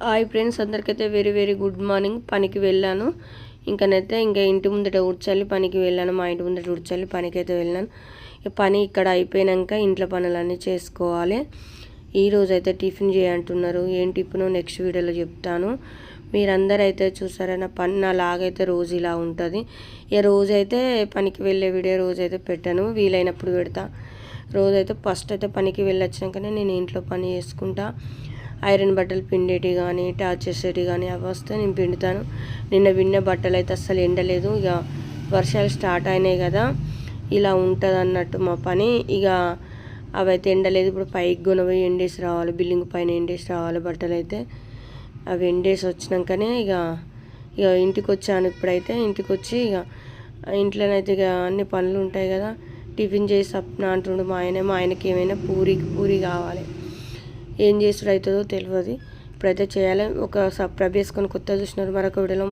Hi friends, అందరికైతే very very good morning. పనికి వెళ్ళాను. ఇంకా ఇంటి ముందట ఉడ్చాలి, పనికి వెళ్ళాను. మా ఇంటి ముందట ఉడ్చాలి, పనికి అయితే వెళ్ళాను. పని ఇక్కడ అయిపోయాక ఇంట్లో పనులన్నీ చేసుకోవాలి. ఈరోజు అయితే టిఫిన్ చేయంటున్నారు. ఏం టిఫిన్ నెక్స్ట్ వీడియోలో చెప్తాను. మీరందరూ అయితే చూసారా, నా పని నాలాగైతే రోజు ఇలా ఉంటుంది. ఇక రోజైతే పనికి వెళ్ళే వీడియో రోజైతే పెట్టాను, వీలైనప్పుడు పెడతా. రోజైతే ఫస్ట్ అయితే పనికి వెళ్ళొచ్చినాకనే నేను ఇంట్లో పని చేసుకుంటా. ఐరన్ బట్టలు పిండేటి కానీ టాచ్ చేసేటి కానీ అవి వస్తే నేను పిండుతాను. నిన్న బట్టలు అయితే అస్సలు ఎండలేదు. ఇక వర్షాలు స్టార్ట్ అయినాయి కదా, ఇలా ఉంటుంది అన్నట్టు మా పని. ఇక అవి అయితే ఎండలేదు. ఇప్పుడు పైకి కొనపోయి ఎండేసి రావాలి, బిల్డింగ్ పైన ఎండేసి రావాలి బట్టలు అయితే. అవి ఎండేసి వచ్చినాకనే ఇక ఇంటికి వచ్చాను. ఇప్పుడైతే ఇంటికి వచ్చి ఇక ఇంట్లోనైతే ఇక అన్ని పనులు ఉంటాయి కదా. టిఫిన్ చేసి సప్న అంటుండు మా ఆయనకి ఏమైనా పూరి కావాలి. ఏం చేసుడు అవుతుందో తెలియదు. ఇప్పుడైతే చేయాలి. ఒక సబ్స్క్రైబ్ చేసుకొని కొత్త చూసినారు, మరొక వీడియోలో